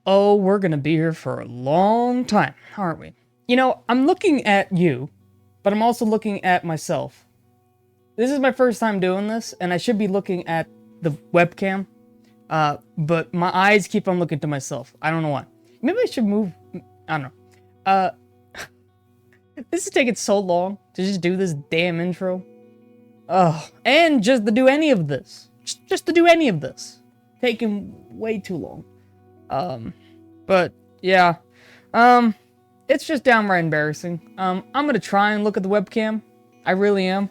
Oh, we're gonna be here for a long time, aren't we? You know, I'm looking at you, but I'm also looking at myself. This is my first time doing this, and I should be looking at the webcam, but my eyes keep on looking to myself. I don't know why. Maybe I should move. I don't know. This is taking so long to just do this damn intro. Oh, and just to do any of this. Just to do any of this. Taking way too long. But yeah, it's just downright embarrassing. I'm gonna try and look at the webcam. I really am.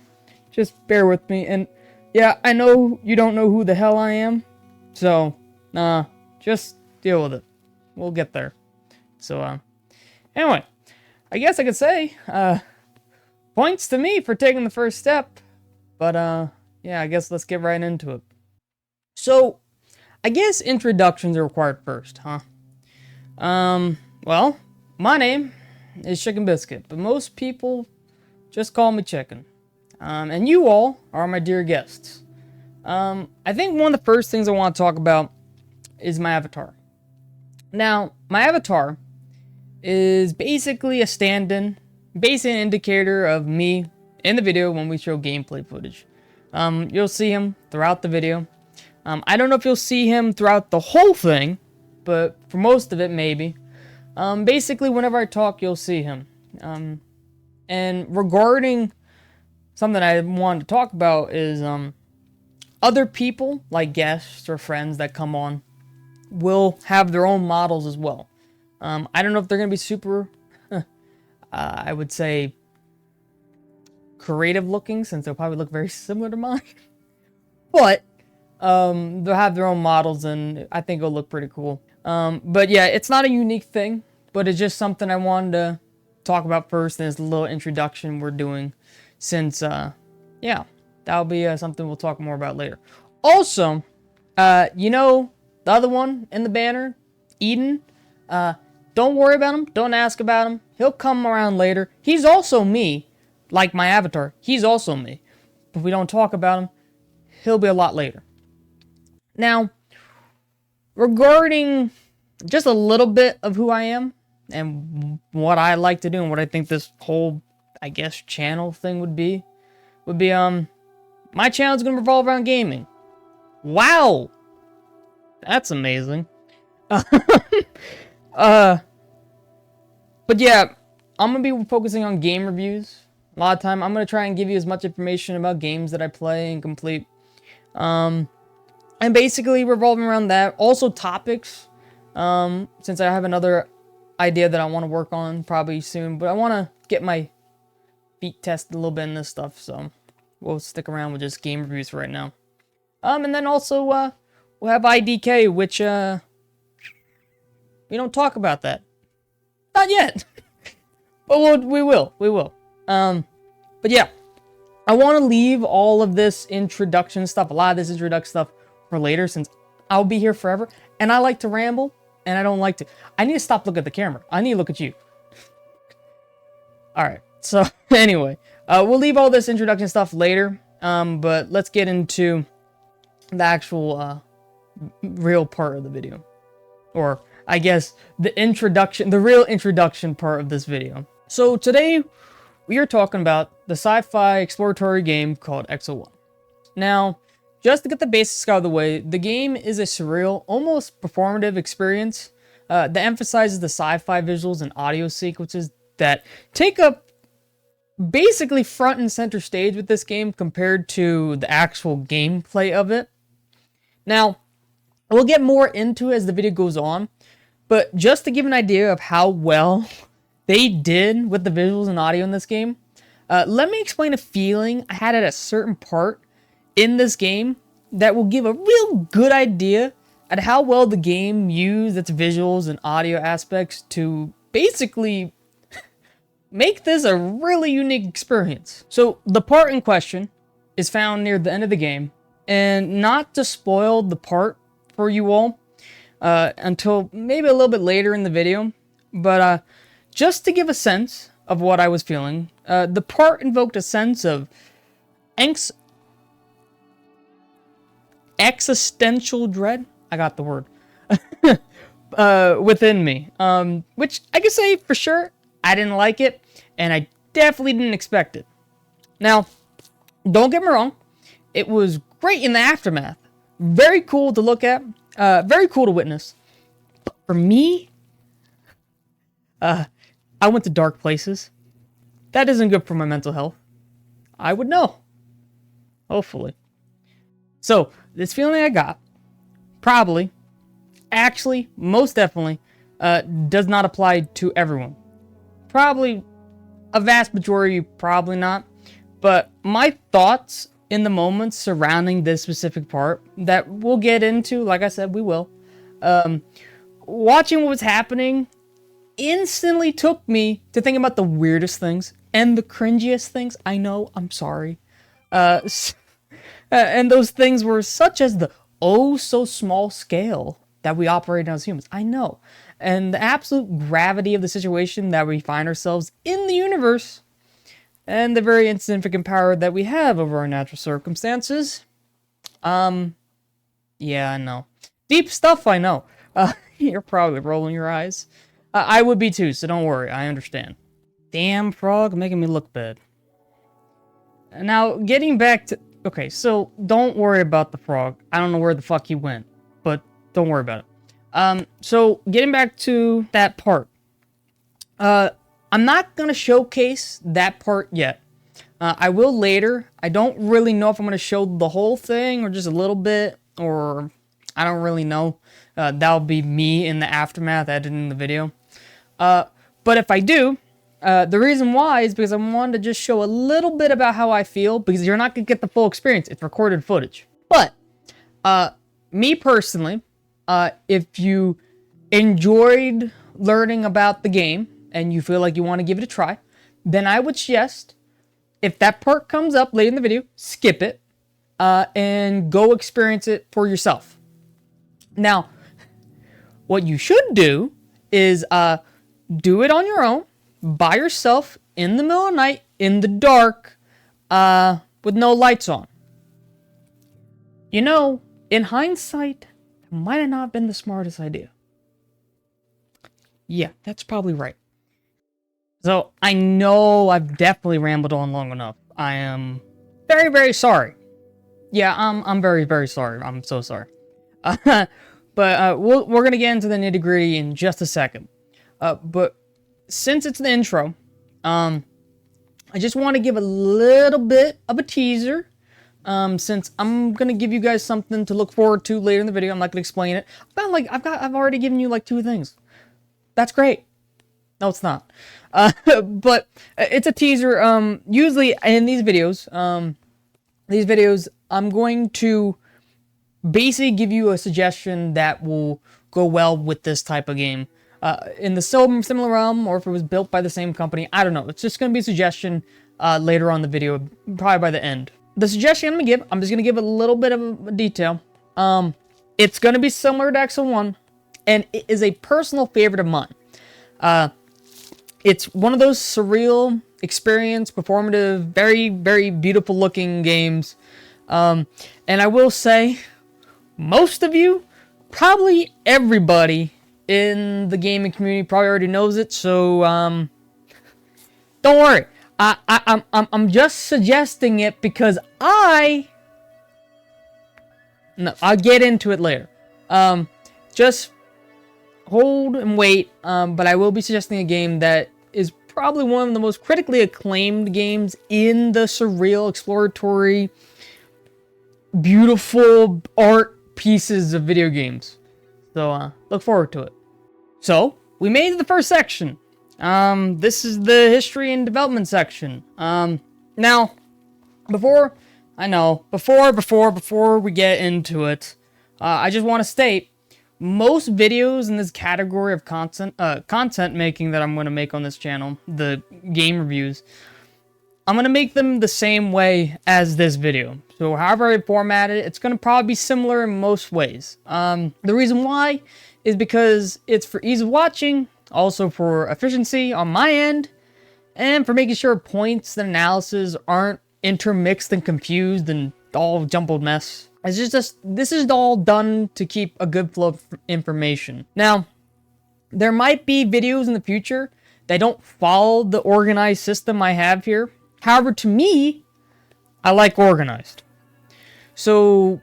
Just bear with me. And yeah, I know you don't know who the hell I am. So, just deal with it. We'll get there. So, anyway, I guess I could say, points to me for taking the first step. But, yeah, I guess let's get right into it. So, I guess introductions are required first, huh? Well, my name is Chicken Biscuit, but most people just call me Chicken. And you all are my dear guests. I think one of the first things I want to talk about is my avatar. Now, my avatar is basically a stand-in, basic indicator of me in the video when we show gameplay footage. You'll see him throughout the video. I don't know if you'll see him throughout the whole thing, but for most of it, maybe. Basically, whenever I talk, you'll see him. And regarding something I wanted to talk about is other people, like guests or friends that come on, will have their own models as well. I don't know if they're going to be super, I would say, creative looking, since they'll probably look very similar to mine. But they'll have their own models, and I think it'll look pretty cool. But yeah, it's not a unique thing, but it's just something I wanted to talk about first, and it's a little introduction we're doing, since, yeah, that'll be something we'll talk more about later. Also, you know, the other one in the banner, Eden, don't worry about him, don't ask about him, he'll come around later. He's also me, like my avatar, he's also me. But if we don't talk about him, he'll be a lot later. Now, regarding just a little bit of who I am and what I like to do and what I think this whole, I guess, channel thing would be my channel is going to revolve around gaming. Wow! That's amazing. But yeah, I'm going to be focusing on game reviews. A lot of time, I'm going to try and give you as much information about games that I play and complete. And basically revolving around that. Also topics, since I have another idea that I want to work on probably soon. But I want to get my feet tested a little bit in this stuff, so we'll stick around with just game reviews right now. And then also, we'll have IDK, which, we don't talk about that. Not yet. But we will. But yeah, I want to leave all of this introduction stuff, a lot of this introduction stuff, for later, since I'll be here forever, and I like to ramble, and I don't like to. I need to stop looking at the camera. I need to look at you. Alright, so anyway, we'll leave all this introduction stuff later, but let's get into the actual, real part of the video. Or, I guess, the real introduction part of this video. So today, we are talking about the sci-fi exploratory game called Exo One. Now, just to get the basics out of the way, the game is a surreal, almost performative experience that emphasizes the sci-fi visuals and audio sequences that take up basically front and center stage with this game compared to the actual gameplay of it. Now, we'll get more into it as the video goes on, but just to give an idea of how well they did with the visuals and audio in this game, let me explain a feeling I had at a certain part in this game that will give a real good idea at how well the game used its visuals and audio aspects to basically make this a really unique experience. So the part in question is found near the end of the game, and not to spoil the part for you all until maybe a little bit later in the video, but just to give a sense of what I was feeling, the part invoked a sense of existential dread. I got the word. within me. Which I can say for sure, I didn't like it, and I definitely didn't expect it. Now, don't get me wrong, it was great in the aftermath. Very cool to look at, very cool to witness. But for me, I went to dark places. That isn't good for my mental health. I would know. Hopefully. So, this feeling I got, probably, actually, most definitely, does not apply to everyone. Probably, a vast majority, probably not. But my thoughts in the moments surrounding this specific part, that we'll get into, like I said, we will. Watching what was happening instantly took me to think about the weirdest things and the cringiest things. I know, I'm sorry. And those things were such as the oh so small scale that we operate as humans. I know. And the absolute gravity of the situation that we find ourselves in the universe, and the very insignificant power that we have over our natural circumstances. Yeah, I know. Deep stuff, I know. You're probably rolling your eyes. I would be too, so don't worry, I understand. Damn frog, making me look bad. Now, getting back to... Okay, so don't worry about the frog. I don't know where the fuck he went, but don't worry about it. So getting back to that part. I'm not going to showcase that part yet. I will later. I don't really know if I'm going to show the whole thing or just a little bit, or I don't really know. That'll be me in the aftermath editing the video. But if I do, the reason why is because I wanted to just show a little bit about how I feel, because you're not going to get the full experience. It's recorded footage. But me personally, if you enjoyed learning about the game and you feel like you want to give it a try, then I would suggest, if that part comes up later in the video, skip it and go experience it for yourself. Now, what you should do is do it on your own, by yourself, in the middle of the night, in the dark, with no lights on. You know, in hindsight, it might have not been the smartest idea. Yeah, that's probably right. So, I know I've definitely rambled on long enough. I am very, very sorry. Yeah, I'm very, very sorry. I'm so sorry. But we're going to get into the nitty-gritty in just a second. But since it's the intro, I just want to give a little bit of a teaser. Since I'm going to give you guys something to look forward to later in the video. I'm not going to explain it. But I've already given you like 2 things. That's great. No, it's not. But it's a teaser. Usually in these videos, I'm going to basically give you a suggestion that will go well with this type of game. In the similar realm, or if it was built by the same company, I don't know. It's just going to be a suggestion later on in the video, probably by the end. The suggestion I'm just going to give a little bit of a detail. It's going to be similar to Exo One, and it is a personal favorite of mine. It's one of those surreal experience, performative, very, very beautiful looking games. And I will say, most of you, probably everybody in the gaming community probably already knows it, so don't worry. I'm just suggesting it because I'll get into it later. Just hold and wait, but I will be suggesting a game that is probably one of the most critically acclaimed games in the surreal, exploratory, beautiful art pieces of video games. So, look forward to it. So, we made it to the first section. This is the history and development section. Now, before we get into it, I just want to state, most videos in this category of content making that I'm going to make on this channel, the game reviews, I'm going to make them the same way as this video. So however I format it, it's going to probably be similar in most ways. The reason why is because it's for ease of watching, also for efficiency on my end, and for making sure points and analysis aren't intermixed and confused and all jumbled mess. It's just this is all done to keep a good flow of information. Now, There might be videos in the future that don't follow the organized system I have here. However, to me, I like organized. So,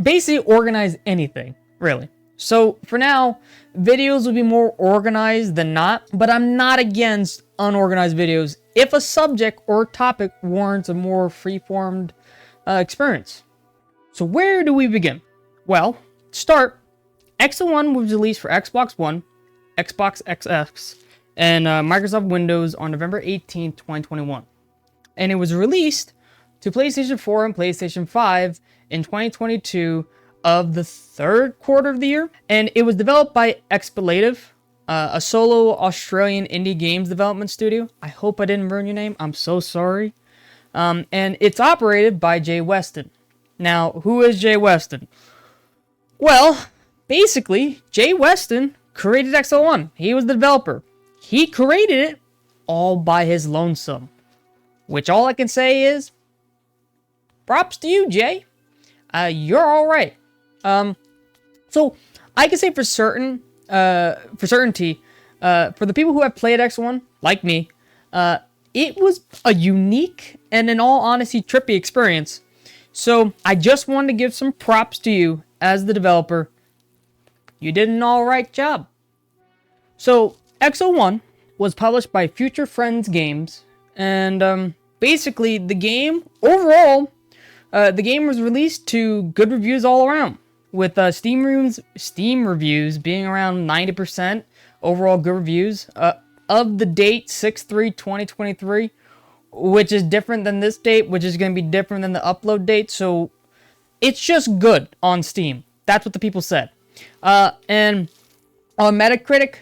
basically organize anything, really. So, for now, videos will be more organized than not, but I'm not against unorganized videos if a subject or topic warrants a more free-formed experience. So, where do we begin? Well, to start, Exo One was released for Xbox One, Xbox XX, and Microsoft Windows on November 18th, 2021. And it was released to PlayStation 4 and PlayStation 5 in 2022 of the third quarter of the year. And it was developed by Expletive, a solo Australian indie games development studio. I hope I didn't ruin your name. I'm so sorry. And it's operated by Jay Weston. Now, who is Jay Weston? Well, basically, Jay Weston created Exo One. He was the developer. He created it all by his lonesome. Which all I can say is, props to you, Jay. You're all right. So I can say for certainty, for the people who have played Exo One, like me, it was a unique and, in all honesty, trippy experience. So I just wanted to give some props to you as the developer. You did an all right job. So Exo One was published by Future Friends Games, and basically the game overall, the game was released to good reviews all around, with Steam reviews being around 90% overall good reviews of the date 6/3/2023, which is different than this date, which is going to be different than the upload date. So it's just good on Steam. That's what the people said. And on Metacritic,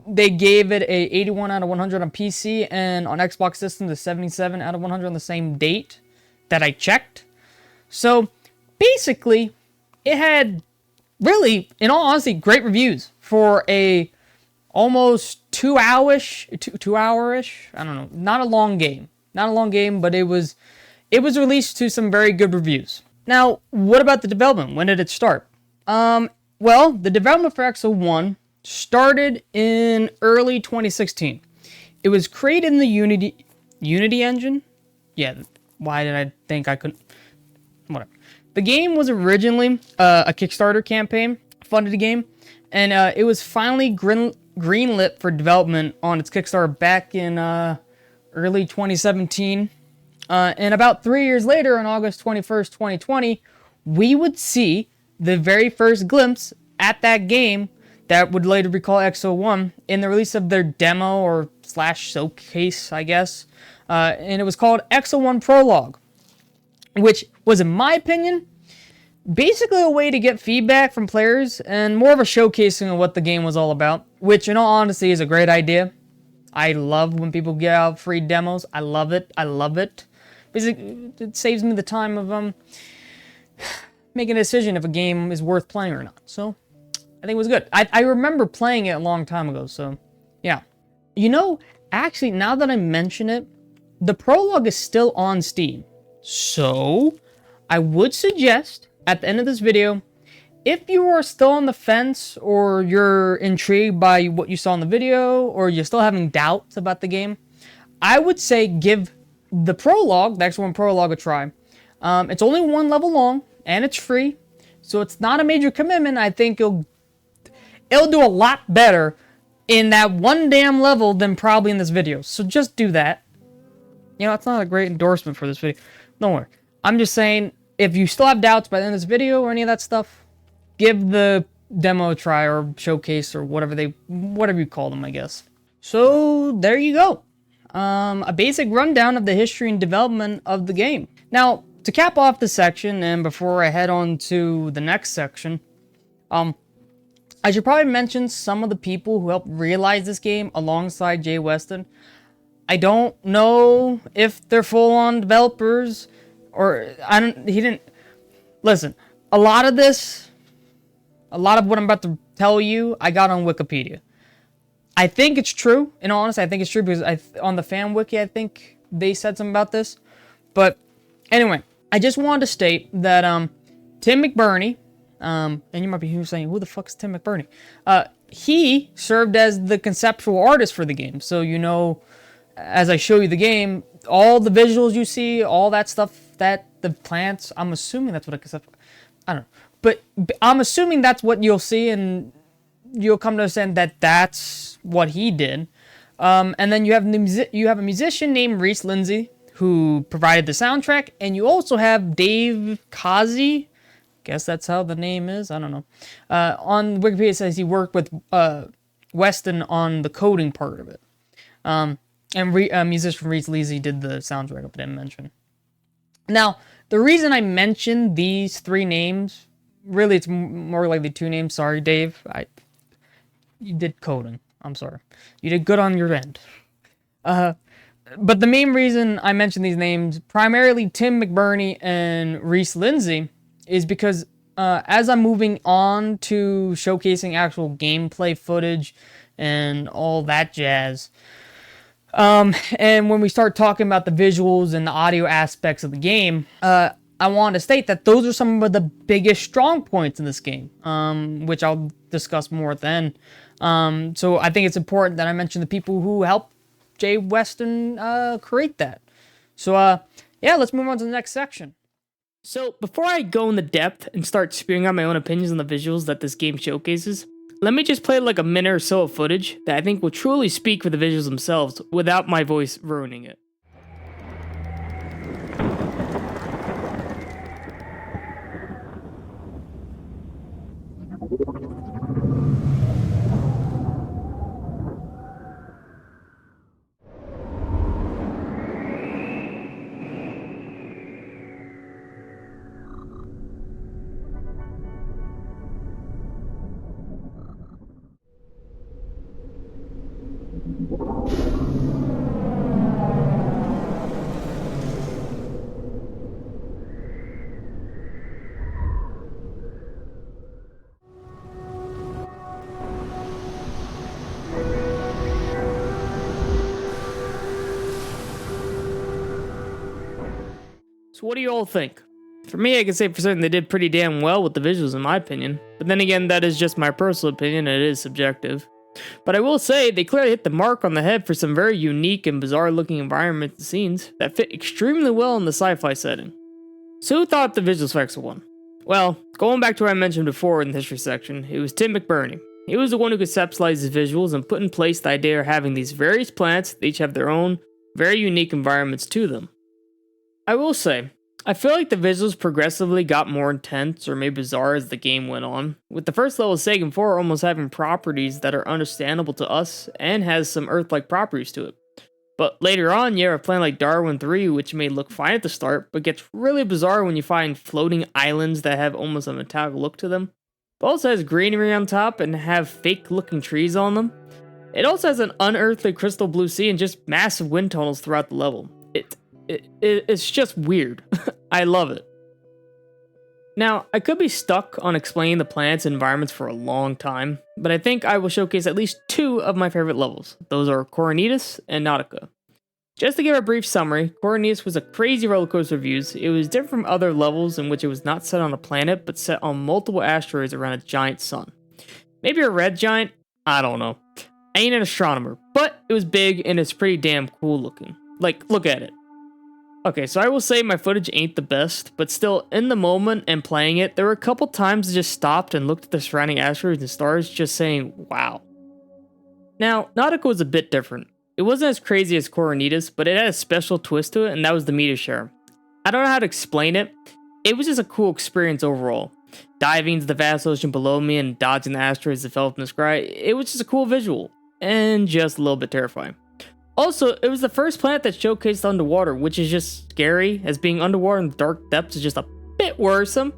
they gave it a 81 out of 100 on PC, and on Xbox systems a 77 out of 100 on the same date that I checked. So basically, it had really, in all honesty, great reviews for a almost 2 hour-ish, I don't know, not a long game, but it was released to some very good reviews. Now, what about the development? When did it start? Well, the development for Exo One started in early 2016. It was created in the Unity engine. Yeah, why did I think I couldn't? Whatever. The game was originally a Kickstarter campaign, funded the game, and it was finally greenlit for development on its Kickstarter back in early 2017. And about 3 years later, on August 21st, 2020, we would see the very first glimpse at that game that would later be called Exo One in the release of their demo or / showcase, I guess. And it was called Exo One Prologue, which was, in my opinion, basically a way to get feedback from players and more of a showcasing of what the game was all about, which, in all honesty, is a great idea. I love when people give out free demos. I love it. Basically, it saves me the time of making a decision if a game is worth playing or not. So I think it was good. I remember playing it a long time ago, so yeah. You know, actually, now that I mention it, the prologue is still on Steam. So I would suggest, at the end of this video, if you are still on the fence, or you're intrigued by what you saw in the video, or you're still having doubts about the game, I would say give the prologue, the Exo One Prologue, a try. It's only 1 level long, and it's free, so it's not a major commitment. I think it'll do a lot better in that one damn level than probably in this video. So just do that. You know, it's not a great endorsement for this video. Don't worry. I'm just saying, if you still have doubts by the end of this video or any of that stuff, give the demo a try, or showcase, or whatever you call them, I guess. So there you go. A basic rundown of the history and development of the game. Now, to cap off this section, and before I head on to the next section, I should probably mention some of the people who helped realize this game alongside Jay Weston. I don't know if they're full-on developers, or he didn't. Listen, a lot of what I'm about to tell you, I got on Wikipedia. I think it's true. In all honesty, I think it's true because on the fan wiki, I think they said something about this. But anyway, I just wanted to state that Tim McBurney, and you might be saying, who the fuck's Tim McBurney? he served as the conceptual artist for the game. So, you know, as I show you the game, all the visuals you see, all that stuff, that the plants, I'm assuming that's what a conceptual, I don't know. But I'm assuming that's what you'll see, and you'll come to understand that that's what he did. And then you have a musician named Reese Lindsay who provided the soundtrack, and you also have Dave Kazi. Guess that's how the name is. I don't know. On Wikipedia it says he worked with Weston on the coding part of it. And musician Reese Lindsay did the soundtrack, I didn't mention. Now, the reason I mentioned these three names, really it's more likely two names. Sorry, Dave. You did coding. I'm sorry. You did good on your end. But the main reason I mentioned these names, primarily Tim McBurney and Reese Lindsay, is because as I'm moving on to showcasing actual gameplay footage and all that jazz, and when we start talking about the visuals and the audio aspects of the game, I want to state that those are some of the biggest strong points in this game, which I'll discuss more at the end. So I think it's important that I mention the people who helped Jay Weston create that. So yeah, let's move on to the next section. So before I go into depth and start spewing out my own opinions on the visuals that this game showcases, let me just play like a minute or so of footage that I think will truly speak for the visuals themselves without my voice ruining it. So what do you all think? For me, I can say for certain they did pretty damn well with the visuals in my opinion. But then again, that is just my personal opinion and it is subjective. But I will say, they clearly hit the mark on the head for some very unique and bizarre looking environments and scenes that fit extremely well in the sci-fi setting. So who thought the visuals for Exo One? Well, going back to what I mentioned before in the history section, it was Tim McBurney. He was the one who conceptualized the visuals and put in place the idea of having these various planets that each have their own, very unique environments to them. I will say, I feel like the visuals progressively got more intense or maybe bizarre as the game went on, with the first level of Sagan 4 almost having properties that are understandable to us and has some Earth-like properties to it. But later on, you have a planet like Darwin 3, which may look fine at the start, but gets really bizarre when you find floating islands that have almost a metallic look to them. It also has greenery on top and have fake-looking trees on them. It also has an unearthly crystal blue sea and just massive wind tunnels throughout the level. It's just weird. I love it. Now, I could be stuck on explaining the planets and environments for a long time, but I think I will showcase at least two of my favorite levels. Those are Coronitas and Nautica. Just to give a brief summary, Coronitas was a crazy rollercoaster of views. It was different from other levels in which it was not set on a planet, but set on multiple asteroids around a giant sun. Maybe a red giant? I don't know. I ain't an astronomer, but it was big and it's pretty damn cool looking. Like, look at it. Okay, so I will say my footage ain't the best, but still, in the moment and playing it, there were a couple times I just stopped and looked at the surrounding asteroids and stars, just saying, wow. Now, Nautica was a bit different. It wasn't as crazy as Coronitas, but it had a special twist to it, and that was the meteor shower. I don't know how to explain it. It was just a cool experience overall. Diving into the vast ocean below me and dodging the asteroids that fell from the sky, it was just a cool visual, and just a little bit terrifying. Also, it was the first planet that showcased underwater, which is just scary, as being underwater in the dark depths is just a bit worrisome.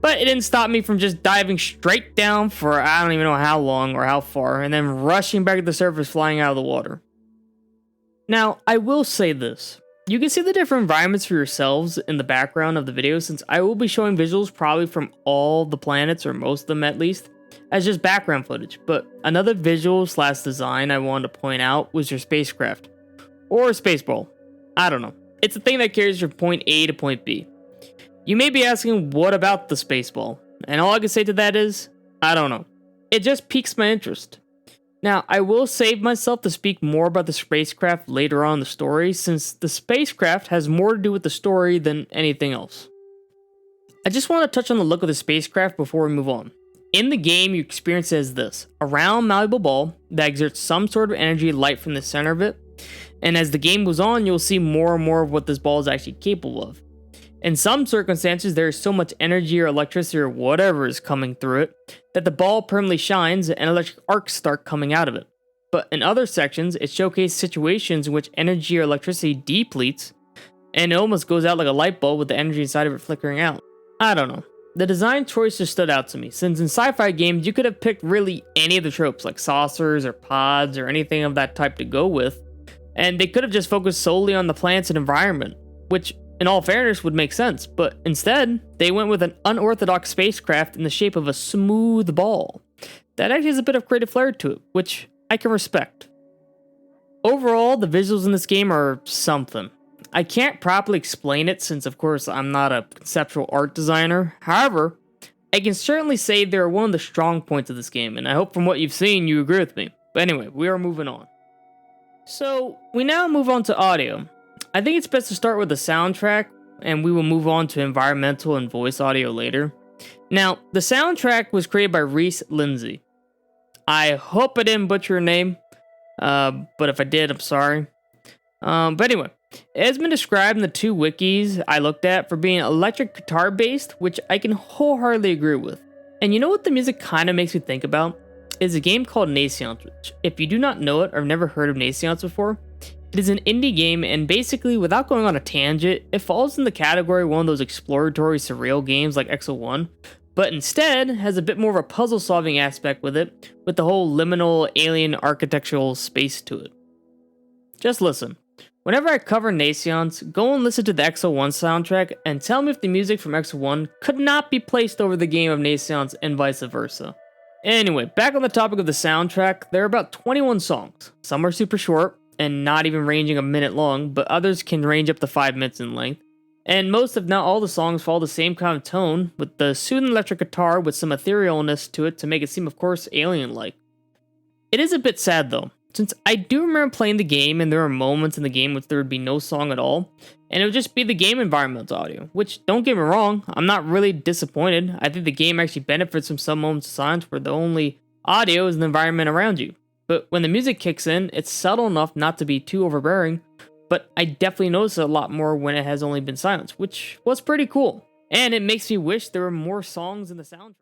But it didn't stop me from just diving straight down for I don't even know how long or how far, and then rushing back to the surface flying out of the water. Now, I will say this. You can see the different environments for yourselves in the background of the video, since I will be showing visuals probably from all the planets, or most of them at least, as just background footage. But another visual / design I wanted to point out was your spacecraft. Or a space ball. I don't know. It's a thing that carries you from point A to point B. You may be asking, what about the space ball? And all I can say to that is, I don't know. it just piques my interest. Now, I will save myself to speak more about the spacecraft later on in the story, since the spacecraft has more to do with the story than anything else. I just want to touch on the look of the spacecraft before we move on. In the game, you experience it as this: a round, malleable ball that exerts some sort of energy light from the center of it, and as the game goes on, you'll see more and more of what this ball is actually capable of. In some circumstances, there is so much energy or electricity or whatever is coming through it that the ball permanently shines and electric arcs start coming out of it. But in other sections, it showcases situations in which energy or electricity depletes and it almost goes out like a light bulb with the energy inside of it flickering out. I don't know. The design choice just stood out to me, since in sci-fi games you could have picked really any of the tropes like saucers or pods or anything of that type to go with, and they could have just focused solely on the plants and environment, which in all fairness would make sense, but instead they went with an unorthodox spacecraft in the shape of a smooth ball. That actually has a bit of creative flair to it, which I can respect. Overall, the visuals in this game are something. I can't properly explain it since, of course, I'm not a conceptual art designer. However, I can certainly say they're one of the strong points of this game, and I hope from what you've seen you agree with me. But anyway, we are moving on. So, we now move on to audio. I think it's best to start with the soundtrack, and we will move on to environmental and voice audio later. Now, the soundtrack was created by Reese Lindsay. I hope I didn't butcher her name, but if I did, I'm sorry. But anyway, it has been described in the 2 wikis I looked at for being electric guitar based, which I can wholeheartedly agree with. And you know what the music kind of makes me think about? Is a game called Naissance, which, if you do not know it or have never heard of Naissance before, it is an indie game, and basically, without going on a tangent, it falls in the category of one of those exploratory surreal games like Exo One, but instead has a bit more of a puzzle solving aspect with it, with the whole liminal alien architectural space to it. Just listen. Whenever I cover Naissance, go and listen to the Exo One soundtrack and tell me if the music from Exo One could not be placed over the game of Naissance and vice versa. Anyway, back on the topic of the soundtrack, there are about 21 songs. Some are super short, and not even ranging a minute long, but others can range up to 5 minutes in length. And most, if not all, the songs follow the same kind of tone, with the soothing electric guitar with some etherealness to it to make it seem, of course, alien-like. It is a bit sad though, since I do remember playing the game and there are moments in the game which there would be no song at all, and it would just be the game environmental audio, which, don't get me wrong, I'm not really disappointed. I think the game actually benefits from some moments of silence where the only audio is the environment around you. But when the music kicks in, it's subtle enough not to be too overbearing, but I definitely notice it a lot more when it has only been silence, which was pretty cool. And it makes me wish there were more songs in the soundtrack.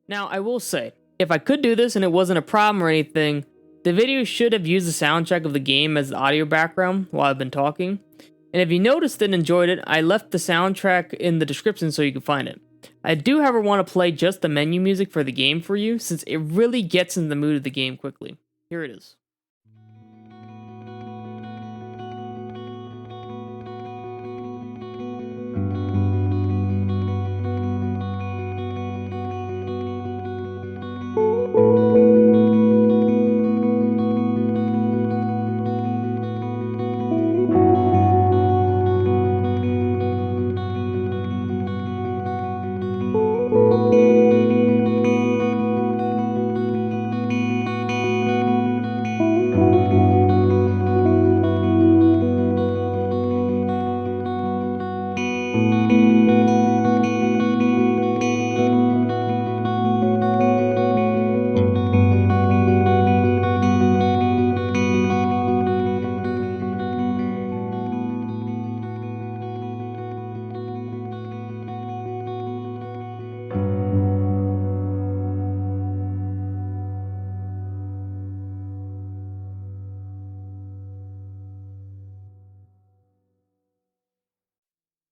Now, I will say, if I could do this and it wasn't a problem or anything, the video should have used the soundtrack of the game as the audio background while I've been talking. And if you noticed and enjoyed it, I left the soundtrack in the description so you can find it. I do, however, want to play just the menu music for the game for you, since it really gets in the mood of the game quickly. Here it is.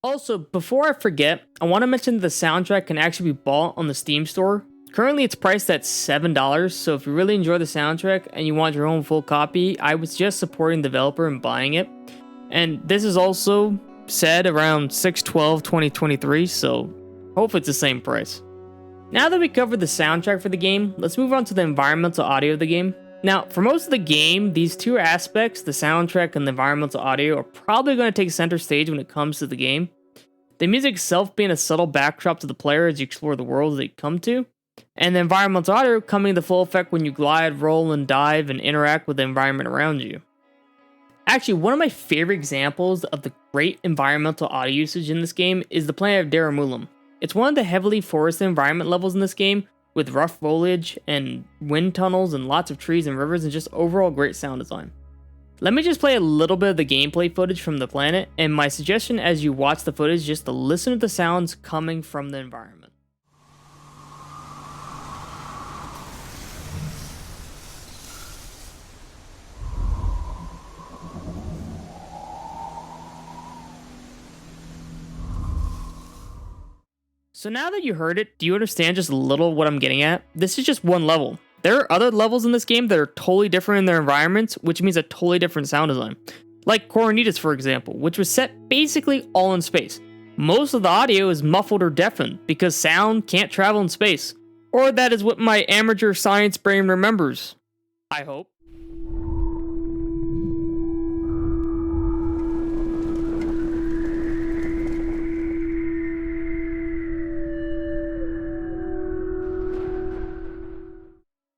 Also, before I forget, I want to mention that the soundtrack can actually be bought on the Steam store Currently, it's priced at $7, so if you really enjoy the soundtrack and you want your own full copy, I would suggest supporting the developer and buying it. And this is also said around 6/12/2023, so hopefully it's the same price. Now that we covered the soundtrack for the game, let's move on to the environmental audio of the game. Now, for most of the game, these two aspects, the soundtrack and the environmental audio, are probably going to take center stage when it comes to the game. The music itself being a subtle backdrop to the player as you explore the world that you come to, and the environmental audio coming into full effect when you glide, roll, and dive and interact with the environment around you. Actually, one of my favorite examples of the great environmental audio usage in this game is the planet of Daramulam. It's one of the heavily forested environment levels in this game, with rough foliage and wind tunnels and lots of trees and rivers and just overall great sound design. Let me just play a little bit of the gameplay footage from the planet, and my suggestion as you watch the footage is just to listen to the sounds coming from the environment. So now that you heard it, do you understand just a little what I'm getting at? This is just one level. There are other levels in this game that are totally different in their environments, which means a totally different sound design. Like Coronitas, for example, which was set basically all in space. Most of the audio is muffled or deafened because sound can't travel in space. Or that is what my amateur science brain remembers. I hope.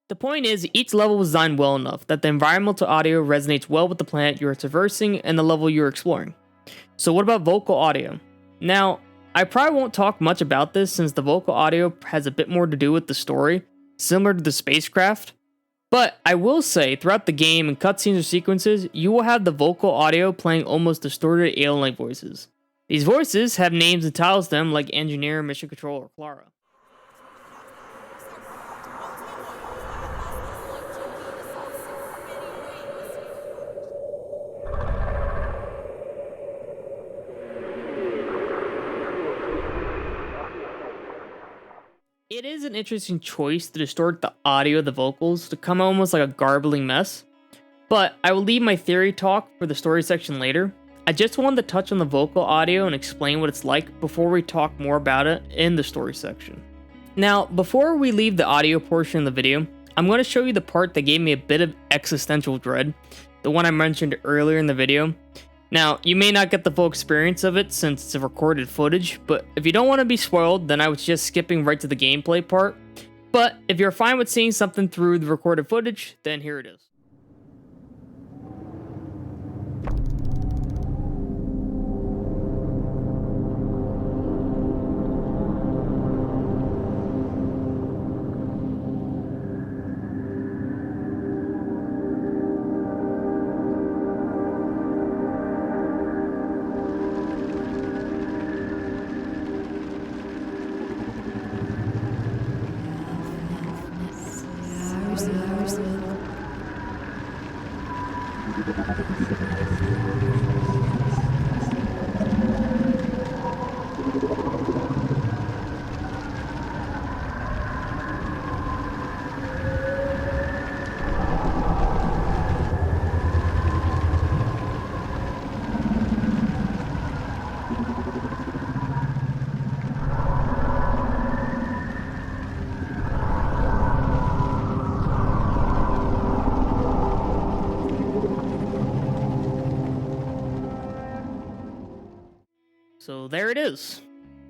The point is, each level was designed well enough that the environmental audio resonates well with the planet you are traversing and the level you are exploring. So what about vocal audio? Now, I probably won't talk much about this since the vocal audio has a bit more to do with the story, similar to the spacecraft. But I will say, throughout the game and cutscenes or sequences, you will have the vocal audio playing almost distorted alien-like voices. These voices have names and titles to them like Engineer, Mission Control, or Clara. It is an interesting choice to distort the audio of the vocals to come almost like a garbling mess, but I will leave my theory talk for the story section later. I just wanted to touch on the vocal audio and explain what it's like before we talk more about it in the story section. Now, before we leave the audio portion of the video, I'm going to show you the part that gave me a bit of existential dread, the one I mentioned earlier in the video. Now, you may not get the full experience of it since it's a recorded footage, but if you don't want to be spoiled, then I was just skipping right to the gameplay part. But if you're fine with seeing something through the recorded footage, then here it is. So there it is.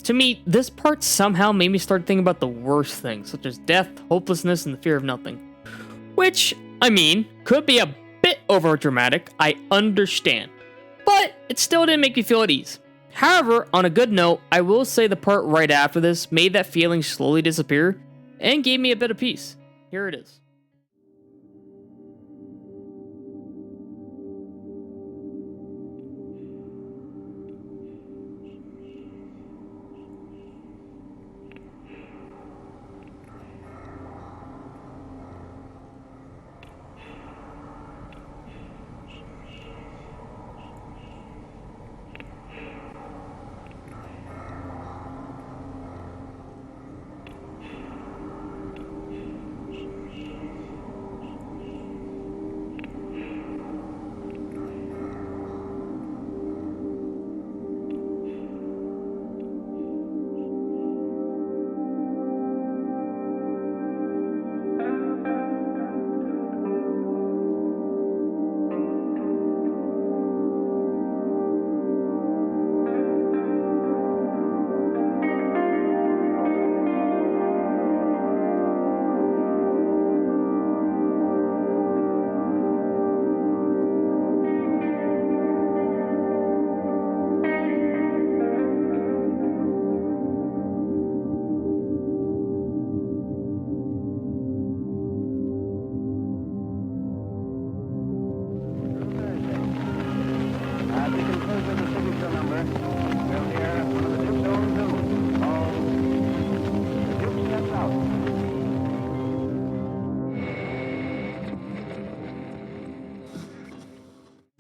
To me, this part somehow made me start thinking about the worst things, such as death, hopelessness, and the fear of nothing. Which, I mean, could be a bit overdramatic, I understand. But it still didn't make me feel at ease. However, on a good note, I will say the part right after this made that feeling slowly disappear and gave me a bit of peace. Here it is.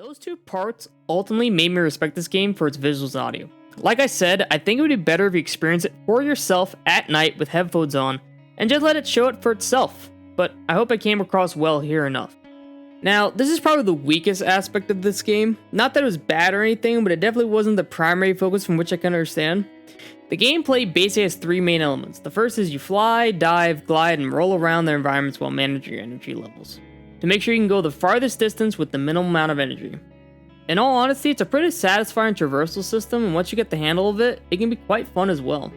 Those two parts ultimately made me respect this game for its visuals and audio. Like I said, I think it would be better if you experience it for yourself at night with headphones on, and just let it show it for itself, but I hope I came across well here enough. Now, this is probably the weakest aspect of this game. Not that it was bad or anything, but it definitely wasn't the primary focus from which I can understand. The gameplay basically has three main elements. The first is you fly, dive, glide, and roll around the environments while managing your energy levels, to make sure you can go the farthest distance with the minimal amount of energy. In all honesty, it's a pretty satisfying traversal system, and once you get the handle of it, it can be quite fun as well.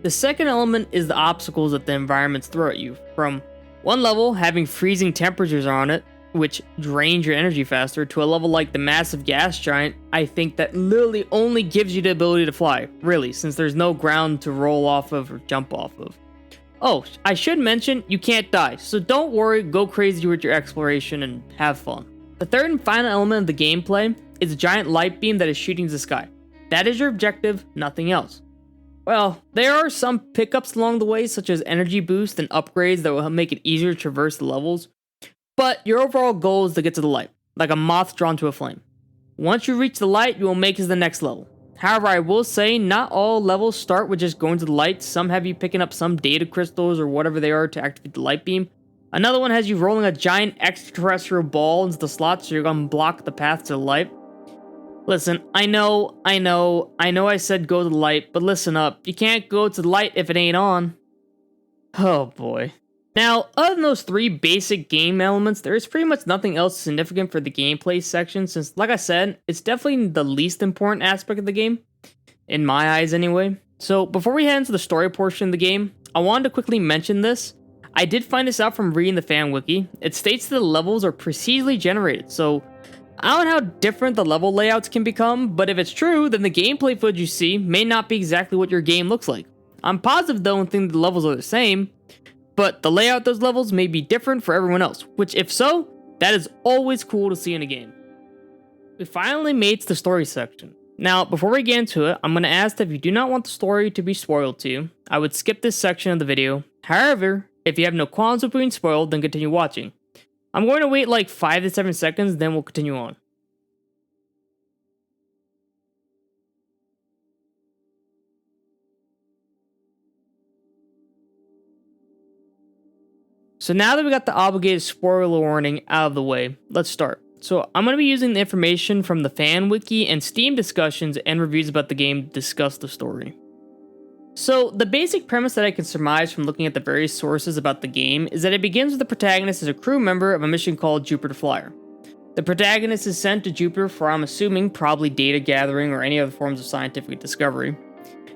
The second element is the obstacles that the environments throw at you, from one level having freezing temperatures on it, which drains your energy faster, to a level like the massive gas giant, I think that literally only gives you the ability to fly, really, since there's no ground to roll off of or jump off of. Oh, I should mention, you can't die, so don't worry, go crazy with your exploration and have fun. The third and final element of the gameplay is a giant light beam that is shooting to the sky. That is your objective, nothing else. Well, there are some pickups along the way, such as energy boost and upgrades that will make it easier to traverse the levels, but your overall goal is to get to the light, like a moth drawn to a flame. Once you reach the light, you will make it to the next level. However, I will say, not all levels start with just going to the light. Some have you picking up some data crystals or whatever they are to activate the light beam. Another one has you rolling a giant extraterrestrial ball into the slot so you're gonna block the path to the light. Listen, I know I said go to the light, but listen up. You can't go to the light if it ain't on. Oh boy. Now, other than those three basic game elements, there is pretty much nothing else significant for the gameplay section, since, like I said, it's definitely the least important aspect of the game, in my eyes anyway. So, before we head into the story portion of the game, I wanted to quickly mention this. I did find this out from reading the fan wiki. It states that the levels are procedurally generated, so I don't know how different the level layouts can become, but if it's true, then the gameplay footage you see may not be exactly what your game looks like. I'm positive though and think the levels are the same, but the layout of those levels may be different for everyone else, which if so, that is always cool to see in a game. We finally made to the story section. Now, before we get into it, I'm going to ask that if you do not want the story to be spoiled to you, I would skip this section of the video. However, if you have no qualms with being spoiled, then continue watching. I'm going to wait like 5 to 7 seconds, then we'll continue on. So now that we got the obligated spoiler warning out of the way, let's start. So I'm going to be using the information from the fan wiki and Steam discussions and reviews about the game to discuss the story. So the basic premise that I can surmise from looking at the various sources about the game is that it begins with the protagonist as a crew member of a mission called Jupiter Flyer. The protagonist is sent to Jupiter for, I'm assuming, probably data gathering or any other forms of scientific discovery.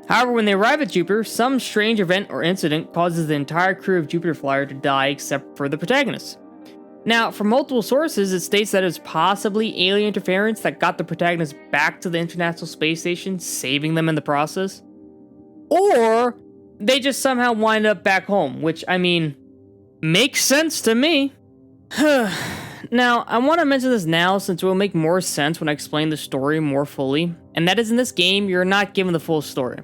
However, when they arrive at Jupiter, some strange event or incident causes the entire crew of Jupiter Flyer to die except for the protagonist. Now, from multiple sources, it states that it was possibly alien interference that got the protagonist back to the International Space Station, saving them in the process. Or they just somehow wind up back home, which, I mean, makes sense to me. Now, I want to mention this now since it will make more sense when I explain the story more fully, and that is in this game, you're not given the full story.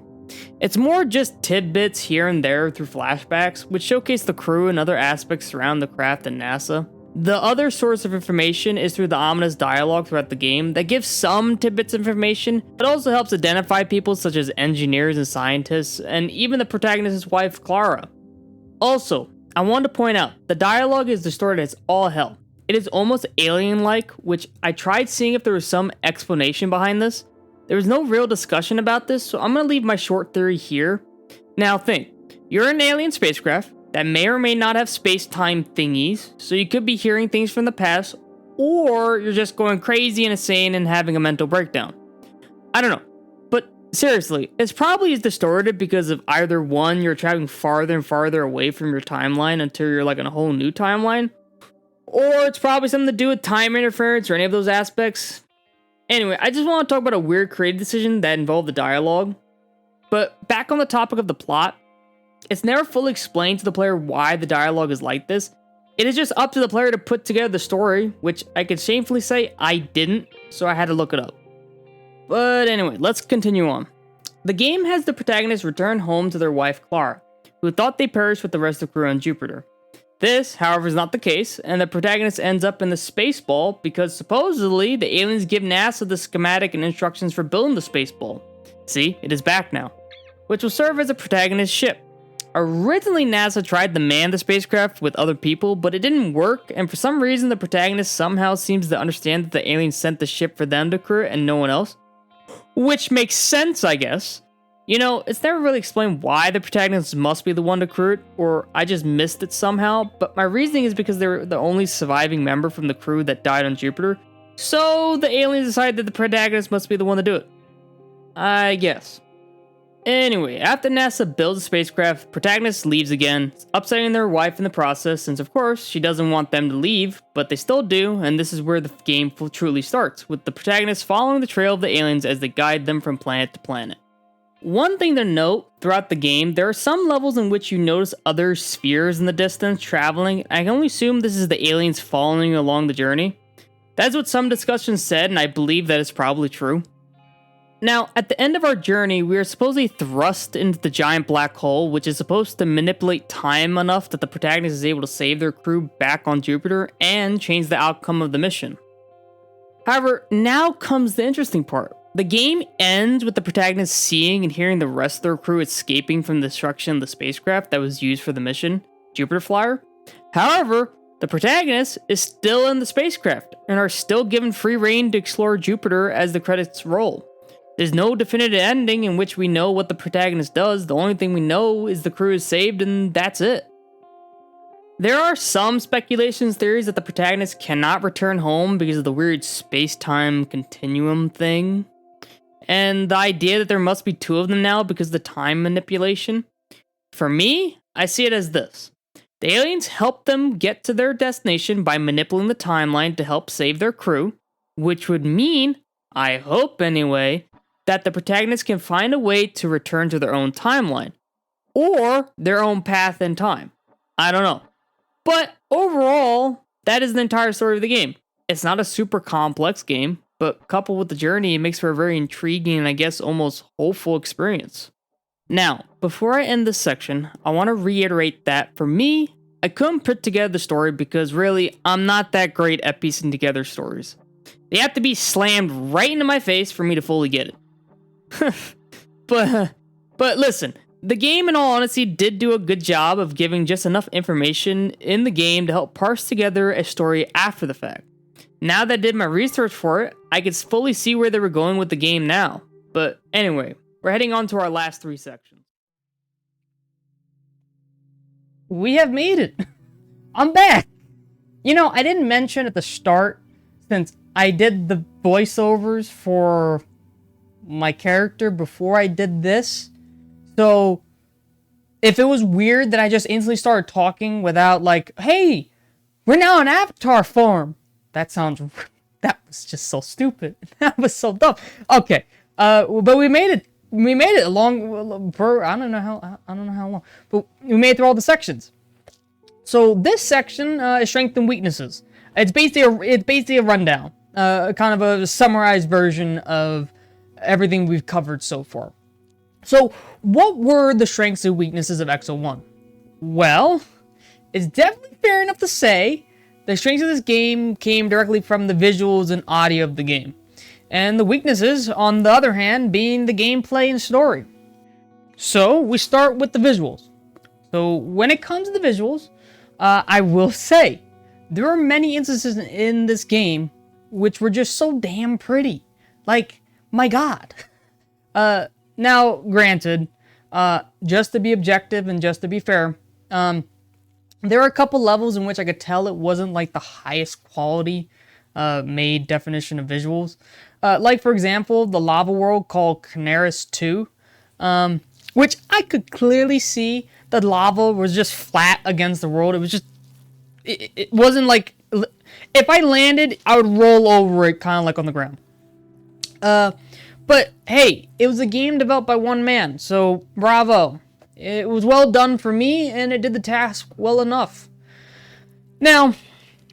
It's more just tidbits here and there through flashbacks, which showcase the crew and other aspects around the craft and NASA. The other source of information is through the ominous dialogue throughout the game that gives some tidbits of information, but also helps identify people such as engineers and scientists, and even the protagonist's wife, Clara. Also, I want to point out, the dialogue is distorted as all hell. It is almost alien-like, which I tried seeing if there was some explanation behind this. There was no real discussion about this, so I'm going to leave my short theory here. Now think, you're in an alien spacecraft that may or may not have space-time thingies, so you could be hearing things from the past, or you're just going crazy and insane and having a mental breakdown. I don't know, but seriously, it's probably distorted because of either one, you're traveling farther and farther away from your timeline until you're like in a whole new timeline, or it's probably something to do with time interference or any of those aspects. Anyway, I just want to talk about a weird creative decision that involved the dialogue. But back on the topic of the plot, it's never fully explained to the player why the dialogue is like this. It is just up to the player to put together the story, which I can shamefully say I didn't, so I had to look it up. But anyway, let's continue on. The game has the protagonist return home to their wife Clara, who thought they perished with the rest of the crew on Jupiter. This, however, is not the case, and the protagonist ends up in the space ball because supposedly the aliens give NASA the schematic and instructions for building the space ball. See, it is back now, which will serve as a protagonist ship. Originally, NASA tried to man the spacecraft with other people, but it didn't work, and for some reason, the protagonist somehow seems to understand that the aliens sent the ship for them to crew and no one else. Which makes sense, I guess. You know, it's never really explained why the protagonist must be the one to crew it, or I just missed it somehow, but my reasoning is because they're the only surviving member from the crew that died on Jupiter, so the aliens decided that the protagonist must be the one to do it. I guess. Anyway, after NASA builds a spacecraft, the protagonist leaves again, upsetting their wife in the process, since of course she doesn't want them to leave, but they still do, and this is where the game truly starts, with the protagonist following the trail of the aliens as they guide them from planet to planet. One thing to note throughout the game, there are some levels in which you notice other spheres in the distance traveling. I can only assume this is the aliens following along the journey. That's what some discussions said, and I believe that is probably true. Now, at the end of our journey, we are supposedly thrust into the giant black hole, which is supposed to manipulate time enough that the protagonist is able to save their crew back on Jupiter and change the outcome of the mission. However, now comes the interesting part. The game ends with the protagonist seeing and hearing the rest of their crew escaping from the destruction of the spacecraft that was used for the mission, Jupiter Flyer. However, the protagonist is still in the spacecraft and are still given free reign to explore Jupiter as the credits roll. There's no definitive ending in which we know what the protagonist does. The only thing we know is the crew is saved and that's it. There are some speculations theories that the protagonist cannot return home because of the weird space-time continuum thing. And the idea that there must be two of them now because of the time manipulation. For me, I see it as this. The aliens help them get to their destination by manipulating the timeline to help save their crew, which would mean, I hope anyway, that the protagonist can find a way to return to their own timeline, or their own path in time. I don't know. But overall, that is the entire story of the game. It's not a super complex game, but coupled with the journey, it makes for a very intriguing and I guess almost hopeful experience. Now, before I end this section, I want to reiterate that for me, I couldn't put together the story because really, I'm not that great at piecing together stories. They have to be slammed right into my face for me to fully get it. But listen, the game in all honesty did do a good job of giving just enough information in the game to help parse together a story after the fact. Now that I did my research for it, I could fully see where they were going with the game now. But anyway, we're heading on to our last three sections. We have made it. I'm back. You know, I didn't mention at the start, since I did the voiceovers for my character before I did this. So, if it was weird that I just instantly started talking without like, hey, we're now in Avatar form. That was just so stupid. That was so dumb. Okay, but we made it. We made it along for I don't know how long, but we made it through all the sections. So this section is strengths and weaknesses. It's basically a rundown, kind of a summarized version of everything we've covered so far. So, what were the strengths and weaknesses of Exo One? Well, it's definitely fair enough to say the strengths of this game came directly from the visuals and audio of the game. And the weaknesses, on the other hand, being the gameplay and story. So, we start with the visuals. So, when it comes to the visuals, I will say, there are many instances in this game which were just so damn pretty. Like, my god. Now, granted, just to be objective and just to be fair, there are a couple levels in which I could tell it wasn't like the highest quality made definition of visuals. Like, for example, the lava world called Canaris 2, which I could clearly see the lava was just flat against the world. It was just, it wasn't like, if I landed, I would roll over it kind of like on the ground. But hey, it was a game developed by one man, so bravo. It was well done for me, and it did the task well enough. Now,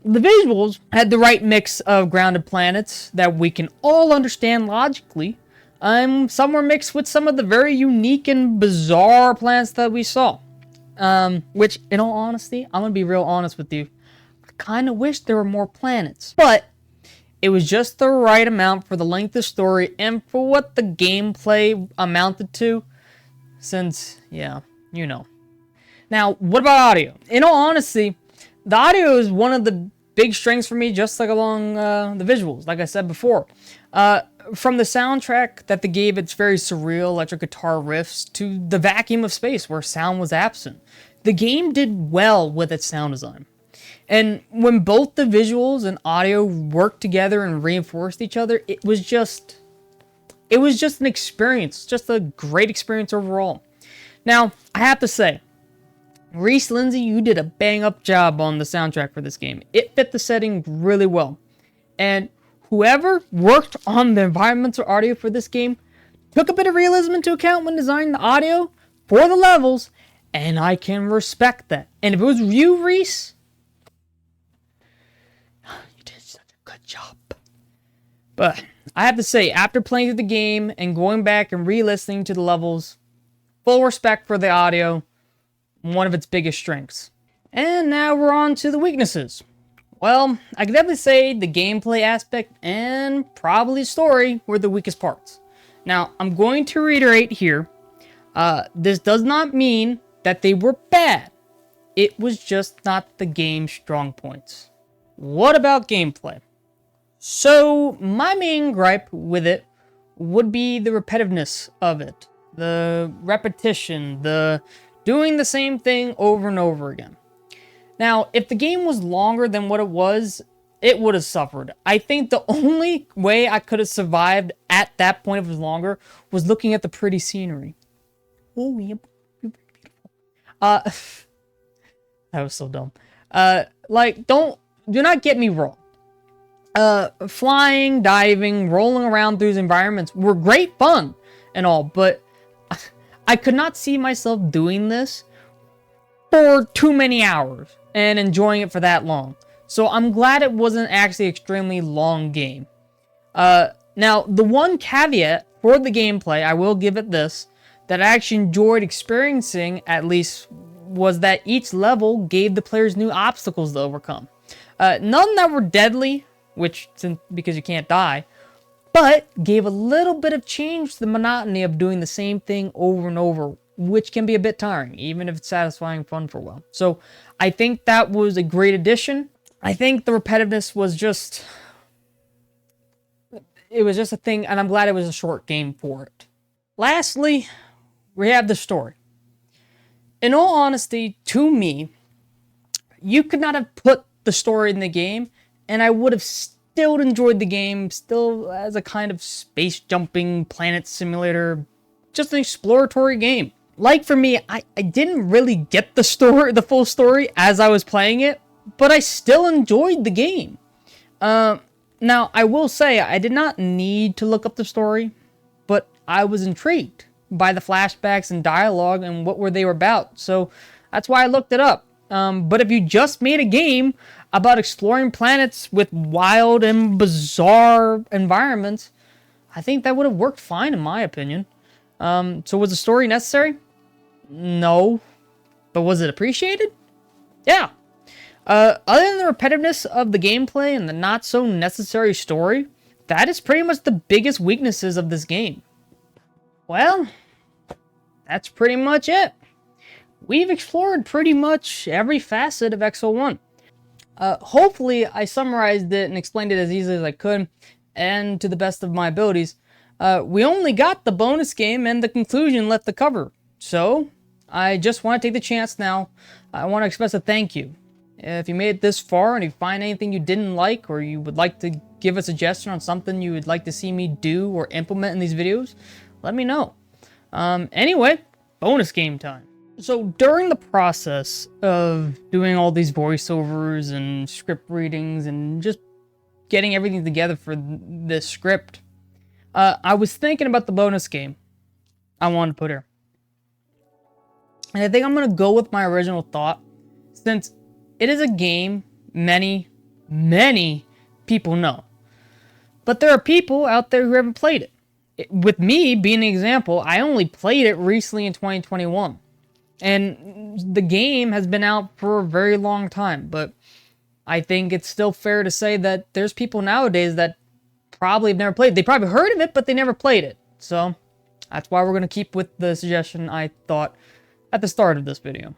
the visuals had the right mix of grounded planets that we can all understand logically. Some were mixed with some of the very unique and bizarre planets that we saw. Which, in all honesty, I'm gonna be real honest with you. I kind of wish there were more planets, but it was just the right amount for the length of story and for what the gameplay amounted to. Since, yeah, you know. Now, what about audio? In all honesty, the audio is one of the big strengths for me, just like along the visuals, like I said before. From the soundtrack that they gave its very surreal electric guitar riffs to the vacuum of space where sound was absent, the game did well with its sound design. And when both the visuals and audio worked together and reinforced each other, it was just an experience, just a great experience overall. Now, I have to say, Reese Lindsay, you did a bang-up job on the soundtrack for this game. It fit the setting really well. And whoever worked on the environmental audio for this game took a bit of realism into account when designing the audio for the levels, and I can respect that. And if it was you, Reese, you did such a good job. But I have to say, after playing through the game and going back and re-listening to the levels, full respect for the audio, one of its biggest strengths. And now we're on to the weaknesses. Well, I can definitely say the gameplay aspect and probably the story were the weakest parts. Now, I'm going to reiterate here, this does not mean that they were bad. It was just not the game's strong points. What about gameplay? So, my main gripe with it would be the repetitiveness of it. The repetition, the doing the same thing over and over again. Now, if the game was longer than what it was, it would have suffered. I think the only way I could have survived at that point if it was longer was looking at the pretty scenery. Oh, yeah, beautiful. That was so dumb. Do not get me wrong. Flying, diving, rolling around through these environments were great fun and all, but I could not see myself doing this for too many hours and enjoying it for that long. So I'm glad it wasn't actually an extremely long game. Now, the one caveat for the gameplay, I will give it this, that I actually enjoyed experiencing at least, was that each level gave the players new obstacles to overcome. None that were deadly, because you can't die, but gave a little bit of change to the monotony of doing the same thing over and over, which can be a bit tiring, even if it's satisfying fun for a while. So I think that was a great addition. I think the repetitiveness was just a thing, and I'm glad it was a short game for it. Lastly, we have the story. In all honesty, to me, you could not have put the story in the game, and I would have still enjoyed the game, still as a kind of space jumping planet simulator, just an exploratory game. Like for me, I didn't really get the full story as I was playing it, but I still enjoyed the game. Now, I will say, I did not need to look up the story, but I was intrigued by the flashbacks and dialogue and what they were about, so that's why I looked it up. But if you just made a game about exploring planets with wild and bizarre environments, I think that would have worked fine in my opinion. So was the story necessary? No. But was it appreciated? Yeah. Other than the repetitiveness of the gameplay and the not so necessary story, that is pretty much the biggest weaknesses of this game. Well, that's pretty much it. We've explored pretty much every facet of Exo One. Hopefully, I summarized it and explained it as easily as I could, and to the best of my abilities. We only got the bonus game and the conclusion left to cover, so I just want to take the chance now. I want to express a thank you. If you made it this far and you find anything you didn't like, or you would like to give a suggestion on something you would like to see me do or implement in these videos, let me know. Anyway, bonus game time. So during the process of doing all these voiceovers and script readings and just getting everything together for this script, I was thinking about the bonus game I wanted to put here. And I think I'm going to go with my original thought, since it is a game many people know. But there are people out there who haven't played it. With me being an example, I only played it recently in 2021. And the game has been out for a very long time, but I think it's still fair to say that there's people nowadays that probably have never played it. They probably heard of it, but they never played it. So that's why we're going to keep with the suggestion I thought at the start of this video.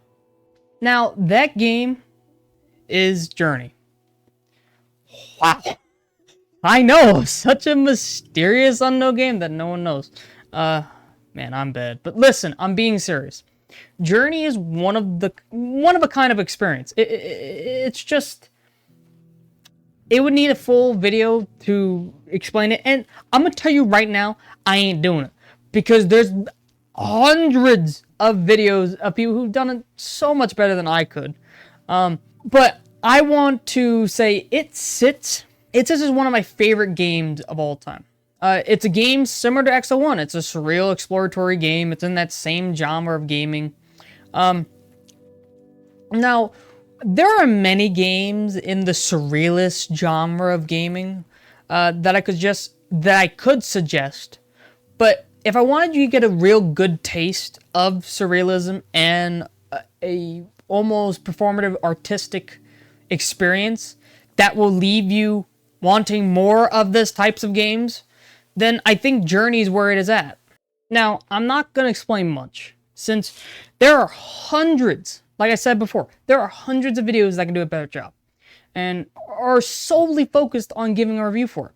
Now, that game is Journey. Wow. I know, such a mysterious unknown game that no one knows. Man, I'm bad. But listen, I'm being serious. Journey is one of a kind of experience. It's just, it would need a full video to explain it. And I'm going to tell you right now, I ain't doing it. Because there's hundreds of videos of people who've done it so much better than I could. But I want to say it sits as one of my favorite games of all time. It's a game similar to Exo One. It's a surreal exploratory game. It's in that same genre of gaming. Now, there are many games in the surrealist genre of gaming that I could suggest. But if I wanted you to get a real good taste of surrealism and a almost performative artistic experience that will leave you wanting more of this types of games, then I think Journey is where it is at. Now, I'm not going to explain much, since there are hundreds, like I said before, there are hundreds of videos that can do a better job, and are solely focused on giving a review for it.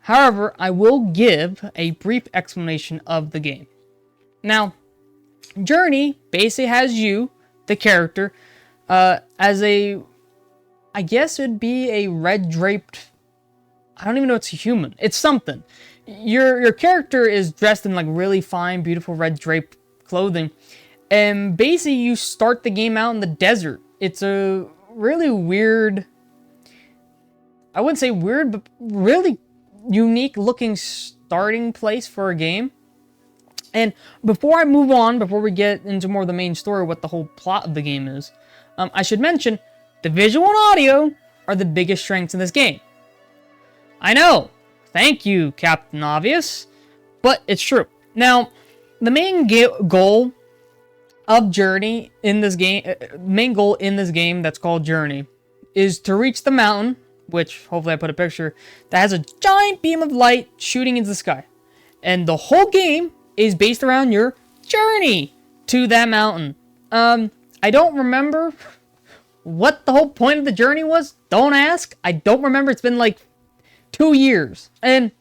However, I will give a brief explanation of the game. Now, Journey basically has you, the character, as a, I guess it'd be a red draped, I don't even know it's a human. It's something. Your character is dressed in like really fine, beautiful red draped clothing. And basically you start the game out in the desert. It's a really weird, I wouldn't say weird, but really unique looking starting place for a game. And before I move on, before we get into more of the main story, what the whole plot of the game is, I should mention the visual and audio are the biggest strengths in this game. I know. Thank you, Captain Obvious. But it's true. Now, the main goal of Journey in this game, that's called Journey, is to reach the mountain, which hopefully I put a picture, that has a giant beam of light shooting into the sky. And the whole game is based around your journey to that mountain. I don't remember what the whole point of the journey was. Don't ask. I don't remember. It's been like 2 years. And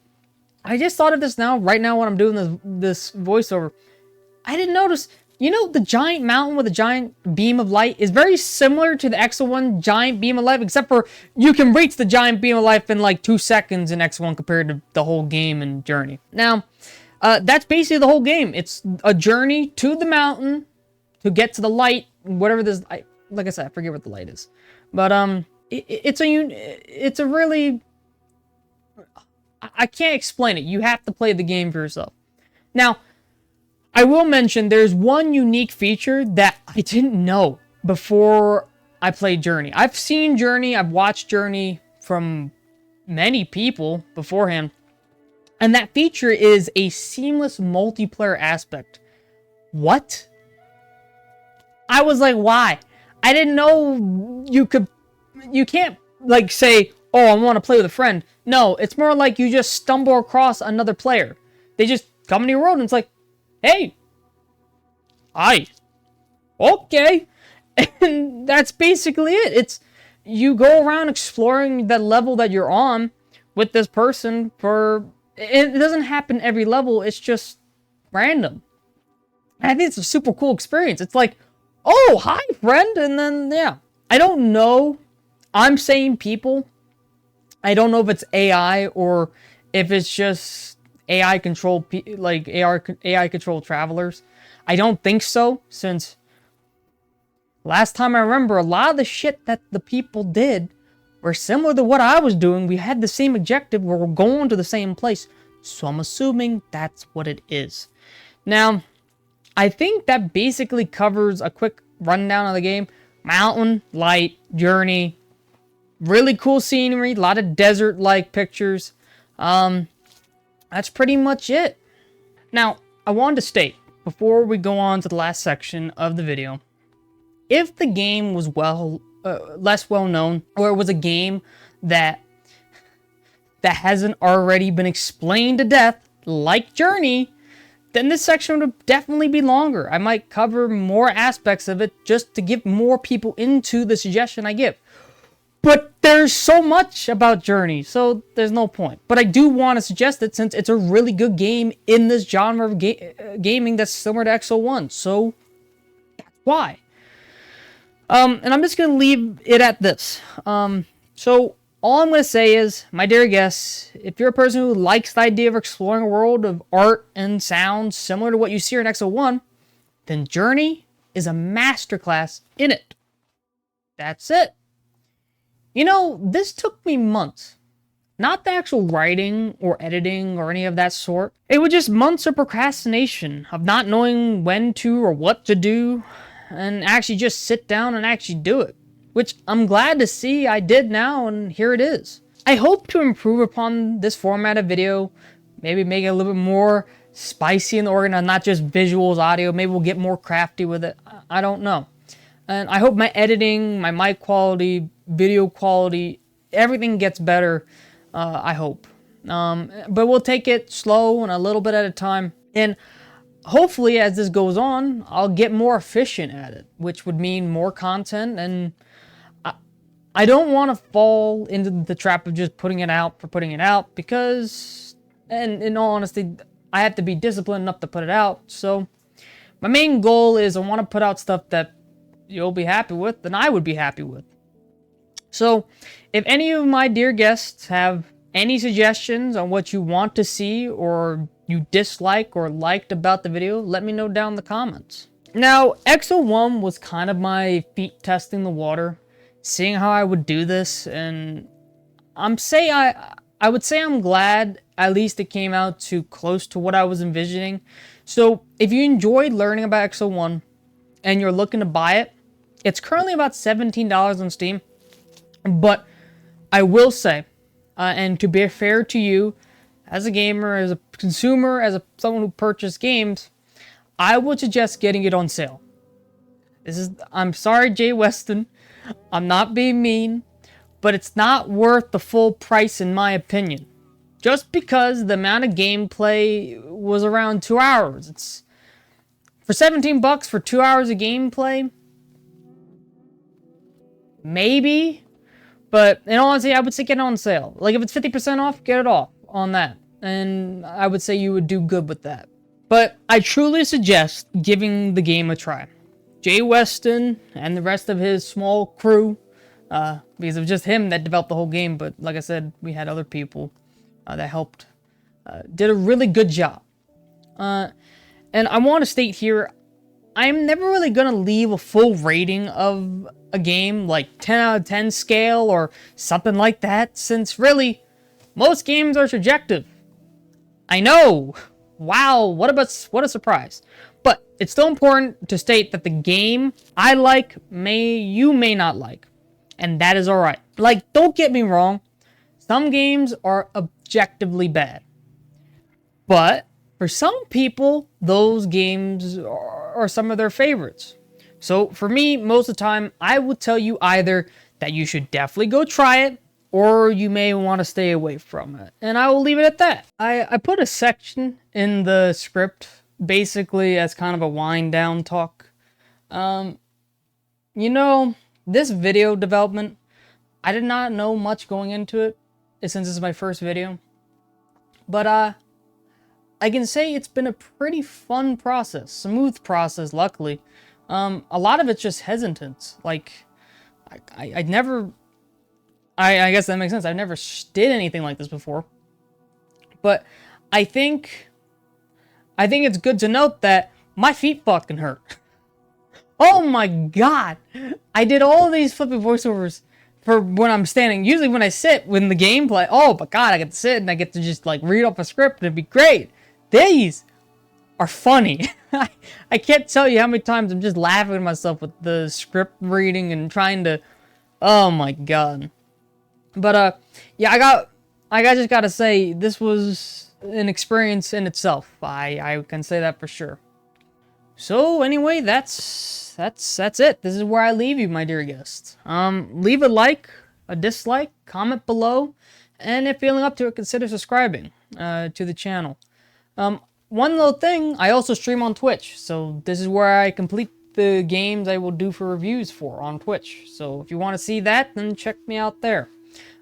I just thought of this now, right now when I'm doing this voiceover. I didn't notice, you know, the giant mountain with a giant beam of light is very similar to the Exo One giant beam of light, except for you can reach the giant beam of light in like 2 seconds in Exo One compared to the whole game and Journey. Now, that's basically the whole game. It's a journey to the mountain to get to the light, whatever this, like I said, I forget what the light is. But it's a really, I can't explain it. You have to play the game for yourself. Now, I will mention there's one unique feature that I didn't know before I played Journey. I've seen Journey, I've watched Journey from many people beforehand, and that feature is a seamless multiplayer aspect. What? I was like, why? I didn't know you can't like say, oh, I want to play with a friend. No, it's more like you just stumble across another player. They just come into your world and it's like, hey, hi, okay. And that's basically it. It's, you go around exploring the level that you're on with this person for, it doesn't happen every level. It's just random. I think it's a super cool experience. It's like, oh, hi, friend. And then, yeah, I don't know. I'm saying people. I don't know if it's AI or if it's just AI controlled, like AI controlled travelers. I don't think so, since last time I remember, a lot of the shit that the people did were similar to what I was doing. We had the same objective where we're going to the same place. So I'm assuming that's what it is. Now, I think that basically covers a quick rundown of the game. Mountain, light, journey, really cool scenery, a lot of desert-like pictures. That's pretty much it. Now, I wanted to state, before we go on to the last section of the video, if the game was less well known, or it was a game that hasn't already been explained to death, like Journey, then this section would definitely be longer. I might cover more aspects of it just to give more people into the suggestion I give. But there's so much about Journey, so there's no point. But I do want to suggest it since it's a really good game in this genre of gaming that's similar to Exo One. So that's why. And I'm just going to leave it at this. So all I'm going to say is, my dear guests, if you're a person who likes the idea of exploring a world of art and sound similar to what you see in Exo One, then Journey is a masterclass in it. That's it. You know, this took me months. Not the actual writing or editing or any of that sort. It was just months of procrastination, of not knowing when to or what to do, and actually just sit down and actually do it. Which I'm glad to see I did now, and here it is. I hope to improve upon this format of video, maybe make it a little bit more spicy and organized, not just visuals, audio. Maybe we'll get more crafty with it. I don't know. And I hope my editing, my mic quality, video quality, everything gets better, I hope. But we'll take it slow and a little bit at a time. And hopefully, as this goes on, I'll get more efficient at it, which would mean more content. And I don't want to fall into the trap of just putting it out for putting it out, because, and in all honesty, I have to be disciplined enough to put it out. So my main goal is I want to put out stuff that you'll be happy with, and I would be happy with. So if any of my dear guests have any suggestions on what you want to see or you dislike or liked about the video, let me know down in the comments. Now, Exo One was kind of my feet testing the water, seeing how I would do this, and I would say I'm glad at least it came out too close to what I was envisioning. So if you enjoyed learning about Exo One and you're looking to buy it, it's currently about $17 on Steam. But I will say, and to be fair to you, as a gamer, as a consumer, someone who purchased games, I would suggest getting it on sale. I'm sorry, Jay Weston, I'm not being mean, but it's not worth the full price in my opinion. Just because the amount of gameplay was around 2 hours. It's for $17 for 2 hours of gameplay. Maybe, but in all honesty, I would say get it on sale. Like if it's 50% off, get it off on that. And I would say you would do good with that. But I truly suggest giving the game a try. Jay Weston and the rest of his small crew, because it was just him that developed the whole game, but like I said, we had other people that helped, did a really good job. And I want to state here, I'm never really going to leave a full rating of a game, like 10 out of 10 scale or something like that, since really, most games are subjective. I know! Wow, what a surprise. But it's still important to state that the game I like, you may not like. And that is alright. Like, don't get me wrong, some games are objectively bad. But for some people, those games are some of their favorites. So for me, most of the time, I would tell you either that you should definitely go try it, or you may want to stay away from it. And I will leave it at that. I put a section in the script, basically as kind of a wind down talk. You know, this video development, I did not know much going into it, since this is my first video. But I can say it's been a pretty fun process, smooth process, luckily. A lot of it's just hesitance. Like, I guess that makes sense. I've never did anything like this before. But I think it's good to note that my feet fucking hurt. Oh my god! I did all of these flipping voiceovers for when I'm standing. Usually when I sit, when the gameplay, oh my god, I get to sit and I get to just like read off a script and it'd be great. These are funny. I can't tell you how many times I'm just laughing at myself with the script reading and trying to, oh my god. But yeah, I just gotta say, this was an experience in itself. I can say that for sure. So anyway, that's it. This is where I leave you, my dear guests. Leave a like, a dislike, comment below, and if feeling up to it, consider subscribing to the channel. One little thing, I also stream on Twitch, so this is where I complete the games I will do for reviews for on Twitch. So if you want to see that, then check me out there.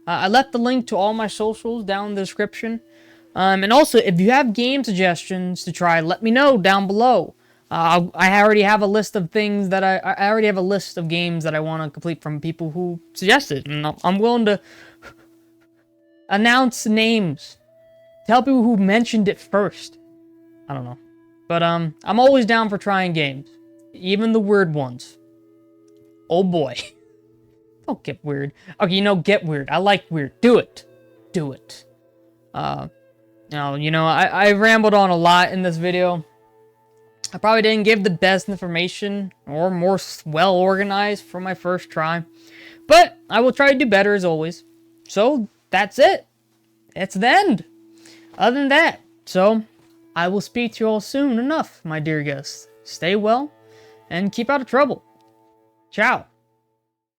I left the link to all my socials down in the description. And also, if you have game suggestions to try, let me know down below. I already have a list of things that I already have a list of games that I want to complete from people who suggested, and I'm willing to announce names, tell people who mentioned it first. I don't know, but I'm always down for trying games, even the weird ones. Oh boy, don't get weird. Okay, get weird. I like weird. Do it. Now, I rambled on a lot in this video. I probably didn't give the best information or more well organized for my first try, but I will try to do better as always. So that's it. It's the end. Other than that, so I will speak to you all soon enough, my dear guests. Stay well and keep out of trouble. Ciao.